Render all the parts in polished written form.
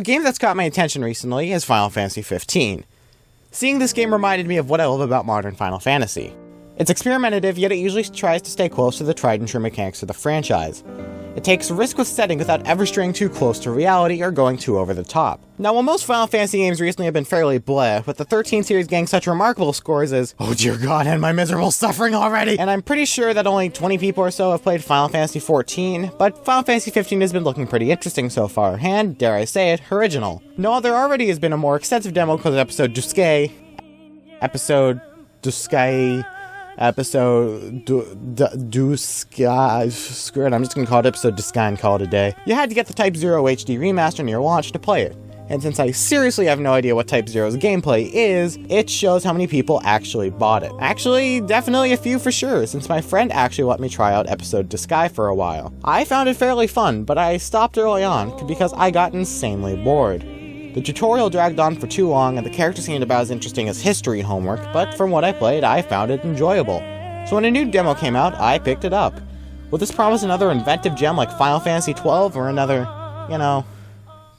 A game that's caught my attention recently is Final Fantasy XV. Seeing this game reminded me of what I love about modern Final Fantasy. It's experimentative, yet it usually tries to stay close to the tried and true mechanics of the franchise. It takes risk with setting without ever straying too close to reality or going too over the top. Now, while most Final Fantasy games recently have been fairly bleh, with the 13 series getting such remarkable scores as, oh dear god, and my miserable suffering already! And I'm pretty sure that only 20 people or so have played Final Fantasy XIV, but Final Fantasy XV has been looking pretty interesting so far, and, dare I say it, original. No, there already has been a more extensive demo called Episode Duscae, screw it, I'm just gonna call it Episode Duscae and call it a day. You had to get the Type 0 HD remaster near launch to play it. And since I seriously have no idea what Type 0's gameplay is, it shows how many people actually bought it. Actually, definitely a few for sure, since my friend actually let me try out Episode Duscae for a while. I found it fairly fun, but I stopped early on because I got insanely bored. The tutorial dragged on for too long, and the character seemed about as interesting as history homework, but from what I played, I found it enjoyable. So when a new demo came out, I picked it up. Will this promise another inventive gem like Final Fantasy XII, or another,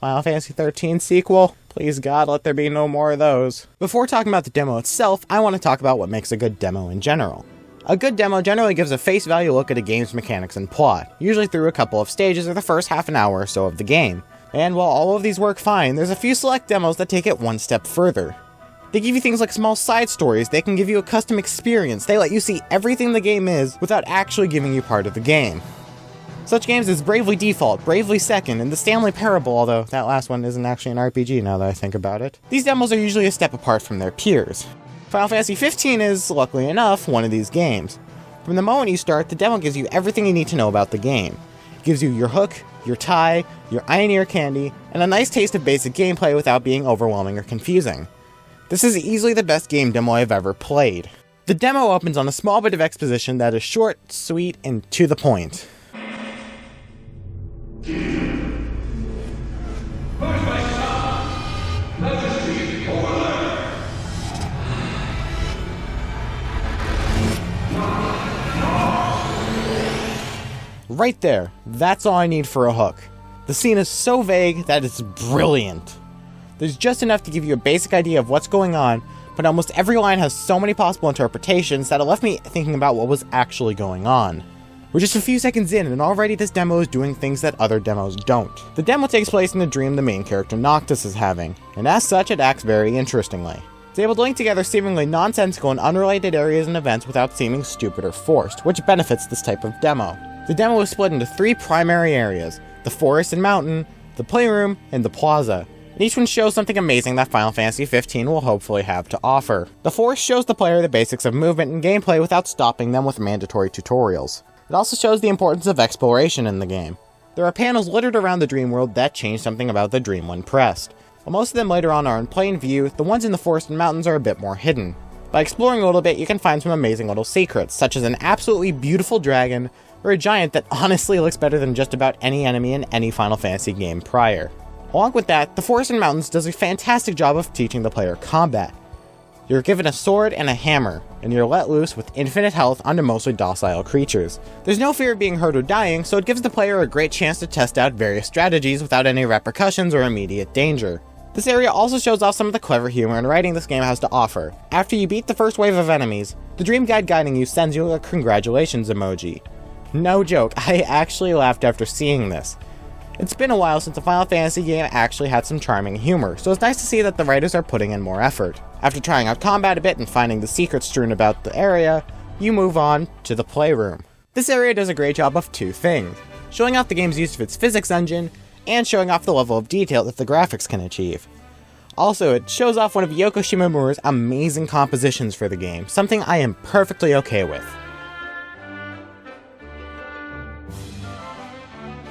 Final Fantasy XIII sequel? Please God, let there be no more of those. Before talking about the demo itself, I want to talk about what makes a good demo in general. A good demo generally gives a face value look at a game's mechanics and plot, usually through a couple of stages or the first half an hour or so of the game. And while all of these work fine, there's a few select demos that take it one step further. They give you things like small side stories, they can give you a custom experience, they let you see everything the game is without actually giving you part of the game. Such games as Bravely Default, Bravely Second, and The Stanley Parable, although that last one isn't actually an RPG now that I think about it. These demos are usually a step apart from their peers. Final Fantasy XV is, luckily enough, one of these games. From the moment you start, the demo gives you everything you need to know about the game. It gives you your hook, your tie, your Ioneer candy, and a nice taste of basic gameplay without being overwhelming or confusing. This is easily the best game demo I've ever played. The demo opens on a small bit of exposition that is short, sweet, and to the point. Right there, that's all I need for a hook. The scene is so vague that it's brilliant. There's just enough to give you a basic idea of what's going on, but almost every line has so many possible interpretations that it left me thinking about what was actually going on. We're just a few seconds in, and already this demo is doing things that other demos don't. The demo takes place in a dream the main character Noctis is having, and as such it acts very interestingly. It's able to link together seemingly nonsensical and unrelated areas and events without seeming stupid or forced, which benefits this type of demo. The demo is split into 3 primary areas: the forest and mountain, the playroom, and the plaza. And each one shows something amazing that Final Fantasy XV will hopefully have to offer. The forest shows the player the basics of movement and gameplay without stopping them with mandatory tutorials. It also shows the importance of exploration in the game. There are panels littered around the dream world that change something about the dream when pressed. While most of them later on are in plain view, the ones in the forest and mountains are a bit more hidden. By exploring a little bit, you can find some amazing little secrets, such as an absolutely beautiful dragon, or a giant that honestly looks better than just about any enemy in any Final Fantasy game prior. Along with that, the Forest and Mountains does a fantastic job of teaching the player combat. You're given a sword and a hammer, and you're let loose with infinite health onto mostly docile creatures. There's no fear of being hurt or dying, so it gives the player a great chance to test out various strategies without any repercussions or immediate danger. This area also shows off some of the clever humor and writing this game has to offer. After you beat the first wave of enemies, the dream guide guiding you sends you a congratulations emoji. No joke, I actually laughed after seeing this. It's been a while since a Final Fantasy game actually had some charming humor, so it's nice to see that the writers are putting in more effort. After trying out combat a bit and finding the secrets strewn about the area, you move on to the playroom. This area does a great job of 2 things: showing off the game's use of its physics engine, and showing off the level of detail that the graphics can achieve. Also, it shows off one of Yoko Shimomura's amazing compositions for the game, something I am perfectly okay with.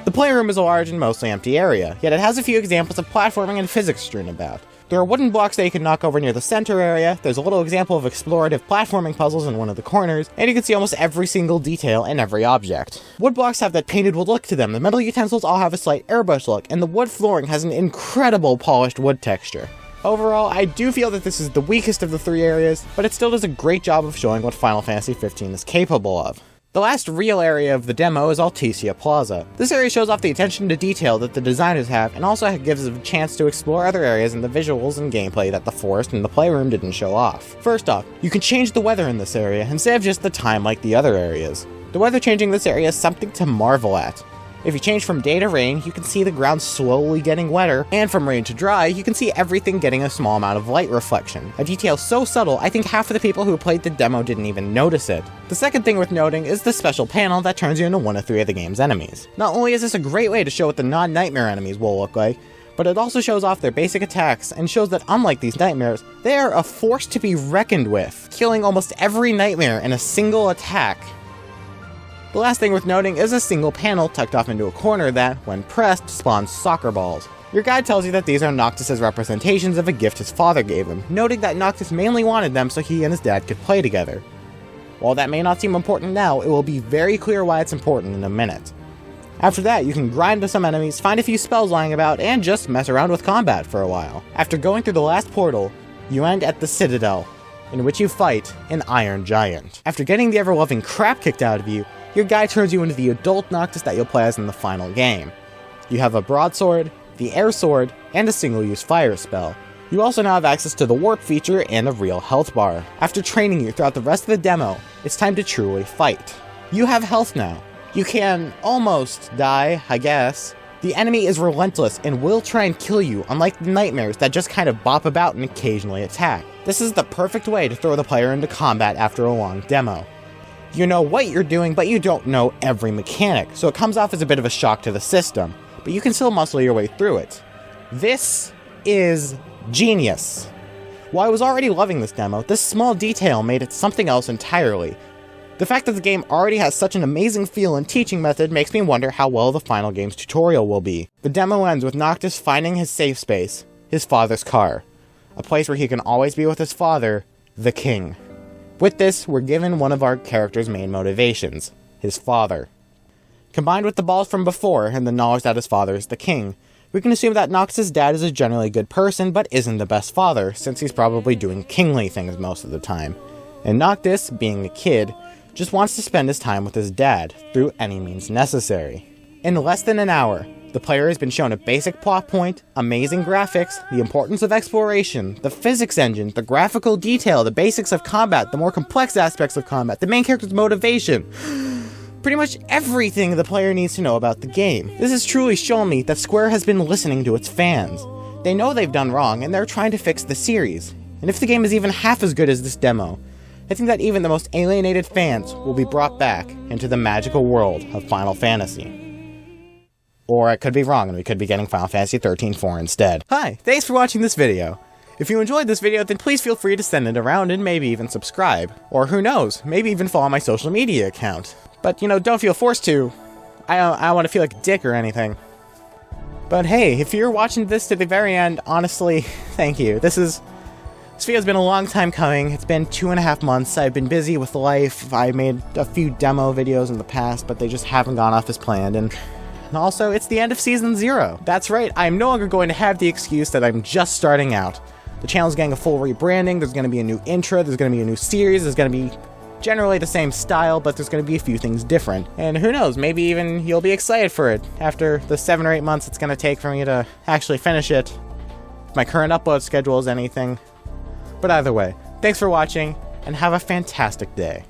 The playroom is a large and mostly empty area, yet it has a few examples of platforming and physics strewn about. There are wooden blocks that you can knock over near the center area, there's a little example of explorative platforming puzzles in one of the corners, and you can see almost every single detail in every object. Wood blocks have that painted wood look to them, the metal utensils all have a slight airbrush look, and the wood flooring has an incredible polished wood texture. Overall, I do feel that this is the weakest of the 3 areas, but it still does a great job of showing what Final Fantasy XV is capable of. The last real area of the demo is Alticia Plaza. This area shows off the attention to detail that the designers have, and also gives us a chance to explore other areas in the visuals and gameplay that the forest and the playroom didn't show off. First off, you can change the weather in this area instead of just the time like the other areas. The weather changing in this area is something to marvel at. If you change from day to rain, you can see the ground slowly getting wetter, and from rain to dry, you can see everything getting a small amount of light reflection. A detail so subtle, I think half of the people who played the demo didn't even notice it. The second thing worth noting is the special panel that turns you into one of 3 of the game's enemies. Not only is this a great way to show what the non-nightmare enemies will look like, but it also shows off their basic attacks and shows that unlike these nightmares, they are a force to be reckoned with, killing almost every nightmare in a single attack. The last thing worth noting is a single panel tucked off into a corner that, when pressed, spawns soccer balls. Your guide tells you that these are Noctis' representations of a gift his father gave him, noting that Noctis mainly wanted them so he and his dad could play together. While that may not seem important now, it will be very clear why it's important in a minute. After that, you can grind to some enemies, find a few spells lying about, and just mess around with combat for a while. After going through the last portal, you end at the Citadel, in which you fight an Iron Giant. After getting the ever-loving crap kicked out of you, your guide turns you into the adult Noctis that you'll play as in the final game. You have a broadsword, the air sword, and a single-use fire spell. You also now have access to the warp feature and a real health bar. After training you throughout the rest of the demo, it's time to truly fight. You have health now. You can almost die, I guess. The enemy is relentless and will try and kill you, unlike the nightmares that just kind of bop about and occasionally attack. This is the perfect way to throw the player into combat after a long demo. You know what you're doing, but you don't know every mechanic, so it comes off as a bit of a shock to the system, but you can still muscle your way through it. This is genius. While I was already loving this demo, this small detail made it something else entirely. The fact that the game already has such an amazing feel and teaching method makes me wonder how well the final game's tutorial will be. The demo ends with Noctis finding his safe space, his father's car, a place where he can always be with his father, the king. With this, we're given one of our character's main motivations, his father. Combined with the balls from before and the knowledge that his father is the king, we can assume that Noctis' dad is a generally good person but isn't the best father, since he's probably doing kingly things most of the time. And Noctis, being a kid, just wants to spend his time with his dad, through any means necessary. In less than an hour, the player has been shown a basic plot point, amazing graphics, the importance of exploration, the physics engine, the graphical detail, the basics of combat, the more complex aspects of combat, the main character's motivation. Pretty much everything the player needs to know about the game. This has truly shown me that Square has been listening to its fans. They know they've done wrong, and they're trying to fix the series. And if the game is even half as good as this demo, I think that even the most alienated fans will be brought back into the magical world of Final Fantasy. Or I could be wrong, and we could be getting Final Fantasy XIII-4 instead. Hi, thanks for watching this video. If you enjoyed this video, then please feel free to send it around and maybe even subscribe. Or who knows, maybe even follow my social media account. But, you know, don't feel forced to. I don't want to feel like a dick or anything. But hey, if you're watching this to the very end, honestly, thank you. This video's been a long time coming. It's been 2.5 months. I've been busy with life. I made a few demo videos in the past, but they just haven't gone off as planned. And also, it's the end of Season 0. That's right, I'm no longer going to have the excuse that I'm just starting out. The channel's getting a full rebranding, there's going to be a new intro, there's going to be a new series, there's going to be generally the same style, but there's going to be a few things different. And who knows, maybe even you'll be excited for it after the 7 or 8 months it's going to take for me to actually finish it. If my current upload schedule is anything. But either way, thanks for watching, and have a fantastic day.